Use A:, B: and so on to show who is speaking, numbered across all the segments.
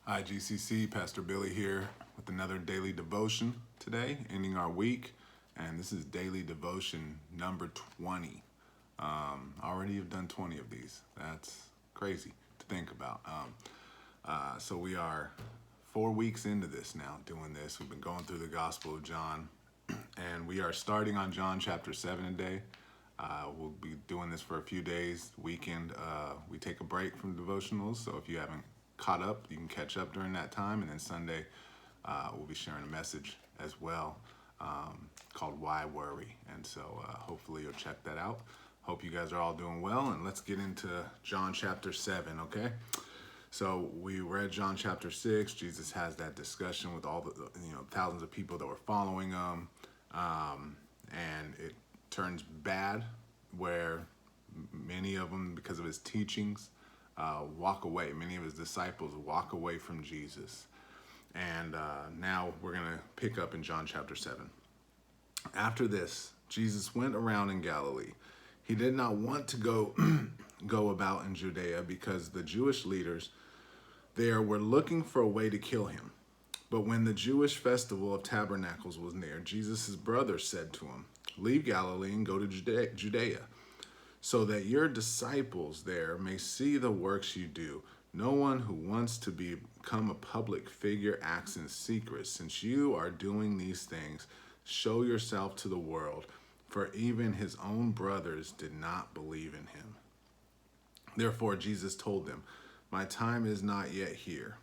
A: Hi, GCC. Pastor Billy here with another daily devotion today, ending our week. And this is daily devotion number 20. Already have done 20 of these. That's crazy to think about. So we are 4 weeks into this now, doing this. We've been going through the Gospel of John, and we are starting on John chapter 7 today. We'll be doing this for a few days. Weekend, we take a break from devotionals, so if you haven't caught up, you can catch up during that time. And then Sunday, we'll be sharing a message as well called Why Worry. And so hopefully you'll check that out. Hope you guys are all doing well. And let's get into John chapter 7, okay? So we read John chapter 6. Jesus has that discussion with all the thousands of people that were following him. And it turns bad where many of them, because of his teachings, walk away. Many of his disciples walk away from Jesus. And now we're going to pick up in John chapter 7. After this, Jesus went around in Galilee. He did not want to go about in Judea because the Jewish leaders there were looking for a way to kill him. But when the Jewish festival of tabernacles was near, Jesus' brothers said to him, "Leave Galilee and go to Judea, so that your disciples there may see the works you do. No one who wants to become a public figure acts in secret. Since you are doing these things, show yourself to the world." For even his own brothers did not believe in him. Therefore Jesus told them, "My time is not yet here.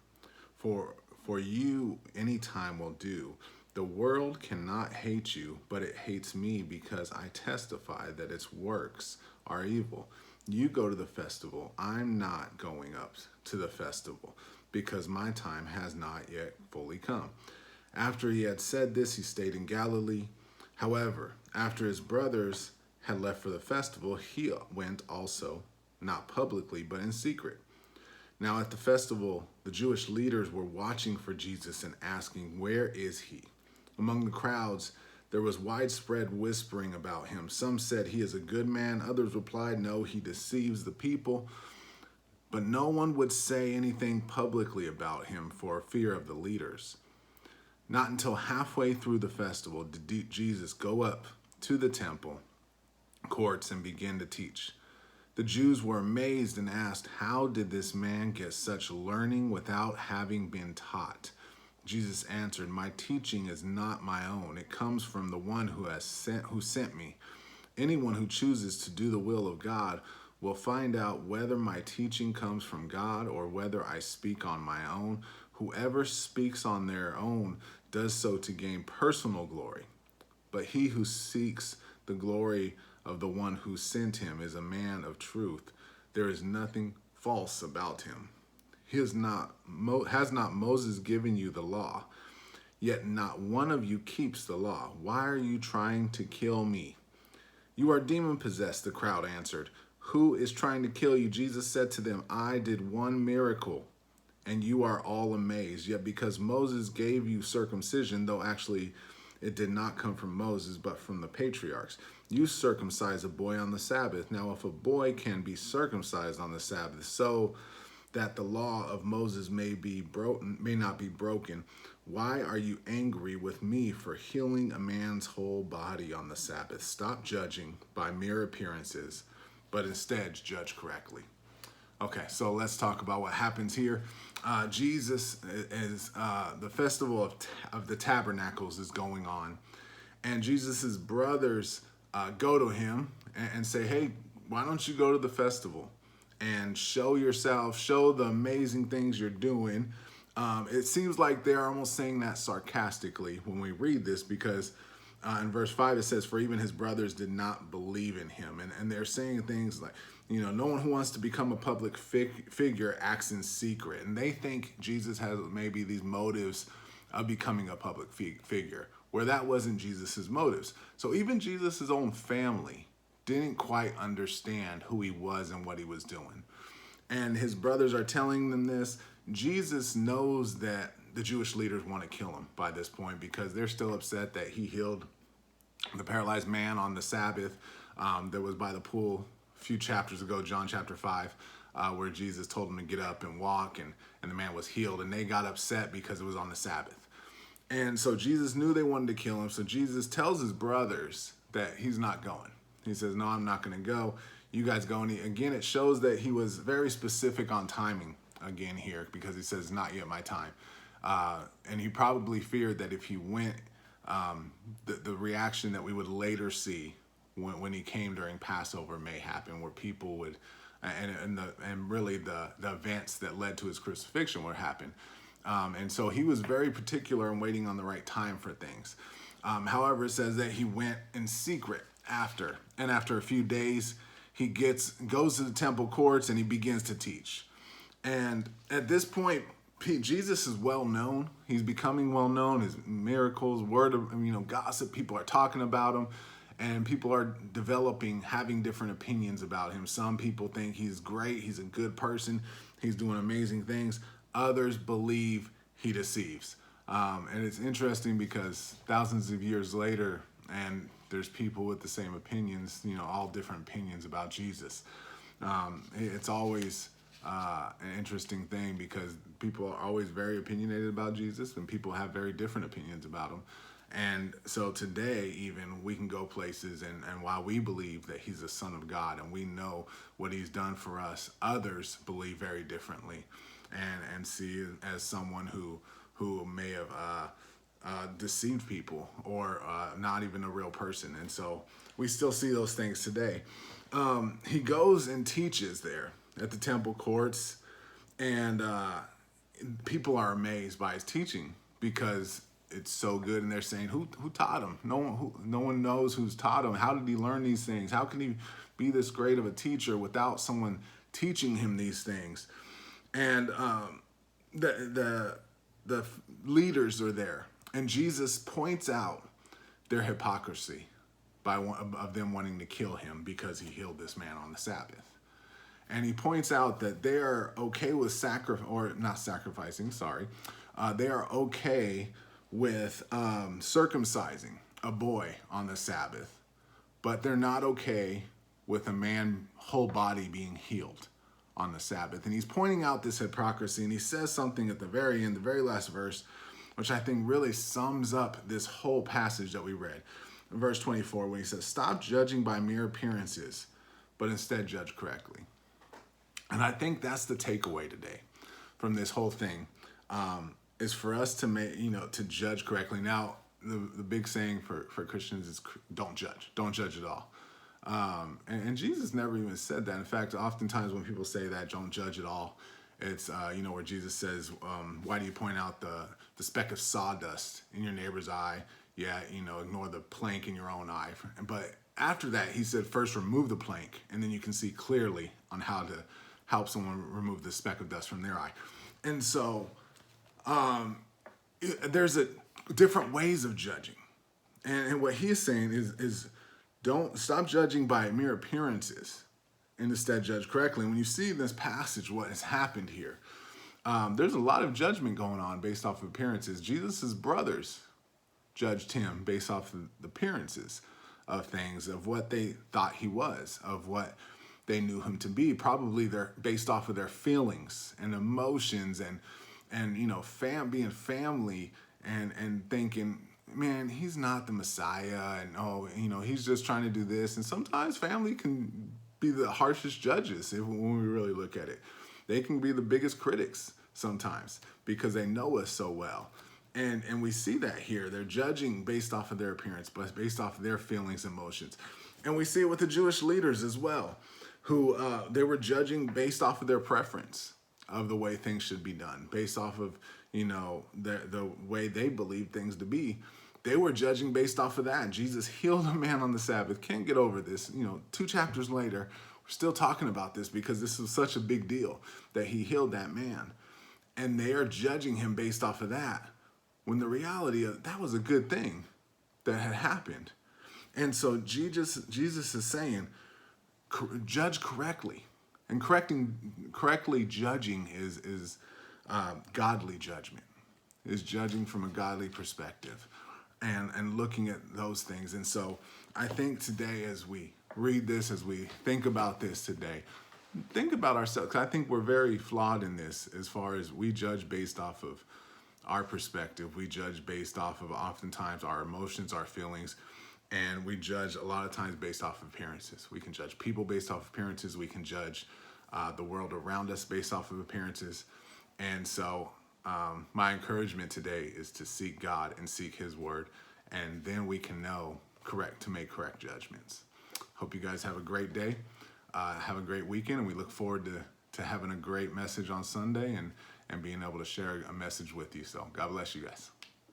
A: For you any time will do. The world cannot hate you, but it hates me because I testify that its works are evil. You go to the festival. I'm not going up to the festival because my time has not yet fully come." After he had said this, he stayed in Galilee. However, after his brothers had left for the festival, he went also, not publicly, but in secret. Now at the festival, the Jewish leaders were watching for Jesus and asking, "Where is he?" Among the crowds, there was widespread whispering about him. Some said he is a good man. Others replied, "No, he deceives the people." But no one would say anything publicly about him for fear of the leaders. Not until halfway through the festival did Jesus go up to the temple courts and begin to teach. The Jews were amazed and asked, "How did this man get such learning without having been taught?" Jesus answered, "My teaching is not my own. It comes from the one who sent me. Anyone who chooses to do the will of God will find out whether my teaching comes from God or whether I speak on my own. Whoever speaks on their own does so to gain personal glory. But he who seeks the glory of the one who sent him is a man of truth. There is nothing false about him. Has not Moses given you the law? Yet not one of you keeps the law. Why are you trying to kill me?" "You are demon-possessed," the crowd answered. "Who is trying to kill you?" Jesus said to them, "I did one miracle, and you are all amazed. Yet because Moses gave you circumcision, though actually it did not come from Moses, but from the patriarchs, you circumcise a boy on the Sabbath. Now if a boy can be circumcised on the Sabbath, so that the law of Moses may not be broken, why are you angry with me for healing a man's whole body on the Sabbath? Stop judging by mere appearances, but instead judge correctly." Okay, so let's talk about what happens here. Jesus is the festival of the tabernacles is going on, and Jesus's brothers go to him and say, "Hey, why don't you go to the festival and show yourself, show the amazing things you're doing?" It seems like they're almost saying that sarcastically when we read this, because in verse 5 it says, "For even his brothers did not believe in him." And they're saying things like, no one who wants to become a public figure acts in secret. And they think Jesus has maybe these motives of becoming a public figure, where that wasn't Jesus's motives. So even Jesus's own family didn't quite understand who he was and what he was doing. And his brothers are telling them this. Jesus knows that the Jewish leaders want to kill him by this point, because they're still upset that he healed the paralyzed man on the Sabbath that was by the pool a few chapters ago, John chapter 5. where Jesus told him to get up and walk, and the man was healed, and they got upset because it was on the Sabbath. And so Jesus knew they wanted to kill him, so Jesus tells his brothers that he's not going. He says, no, I'm not going to go. You guys go. And again, it shows that he was very specific on timing again here, because he says, not yet my time. And he probably feared that if he went, the reaction that we would later see when he came during Passover may happen, where people would, and really the events that led to his crucifixion would happen. And so he was very particular in waiting on the right time for things. However, it says that he went in secret after, and after a few days, he goes to the temple courts and he begins to teach. And at this point, Jesus is well known. He's becoming well known. His miracles, word of, gossip, people are talking about him, and people are having different opinions about him. Some people think he's great. He's a good person. He's doing amazing things. Others believe he deceives. And it's interesting because thousands of years later, and there's people with the same opinions, all different opinions about Jesus. It's always an interesting thing, because people are always very opinionated about Jesus, and people have very different opinions about him. And so today, even, we can go places, and while we believe that he's the Son of God and we know what he's done for us, others believe very differently and see it as someone who may have deceived people, or not even a real person. And so we still see those things today. He goes and teaches there at the temple courts, and people are amazed by his teaching because it's so good, and they're saying, who taught him? No one knows who's taught him. How did he learn these things? How can he be this great of a teacher without someone teaching him these things? And the leaders are there, and Jesus points out their hypocrisy of them wanting to kill him because he healed this man on the Sabbath. And he points out that they are okay with they are okay with circumcising a boy on the Sabbath, but they're not okay with a man's whole body being healed on the Sabbath. And he's pointing out this hypocrisy, and he says something at the very end, the very last verse, which I think really sums up this whole passage that we read. In verse 24, when he says, stop judging by mere appearances, but instead judge correctly. And I think that's the takeaway today from this whole thing, is for us to to judge correctly. Now, the big saying for Christians is don't judge at all. And Jesus never even said that. In fact, oftentimes when people say that, don't judge at all, it's, where Jesus says, why do you point out the speck of sawdust in your neighbor's eye? Yeah, ignore the plank in your own eye. But after that, he said, first remove the plank, and then you can see clearly on how to help someone remove the speck of dust from their eye. And so there's different ways of judging. And what he is saying is don't stop judging by mere appearances, and instead judge correctly. And when you see in this passage what has happened here, there's a lot of judgment going on based off of appearances. Jesus' brothers judged him based off of the appearances of things, of what they thought he was, of what they knew him to be. Probably they're based off of their feelings and emotions, and being family, and thinking, man, he's not the Messiah, and he's just trying to do this. And sometimes family can be the harshest judges when we really look at it. They can be the biggest critics sometimes because they know us so well. And we see that here. They're judging based off of their appearance, but based off of their feelings, emotions. And we see it with the Jewish leaders as well, who they were judging based off of their preference of the way things should be done, based off of, the way they believed things to be. They were judging based off of that. Jesus healed a man on the Sabbath. Can't get over this. 2 chapters later, we're still talking about this because this was such a big deal that he healed that man. And they are judging him based off of that, when the reality of that was a good thing that had happened. And so Jesus is saying, judge correctly. And correctly judging is godly judgment, is judging from a godly perspective and looking at those things. And so I think today, as we read this, as we think about this today, think about ourselves. 'Cause I think we're very flawed in this as far as we judge based off of our perspective. We judge based off of oftentimes our emotions, our feelings, and we judge a lot of times based off of appearances. We can judge people based off of appearances. We can judge the world around us based off of appearances. And so my encouragement today is to seek God and seek his word, and then we can know to make correct judgments. Hope you guys have a great day. Have a great weekend, and we look forward to having a great message on Sunday and being able to share a message with you. So God bless you guys.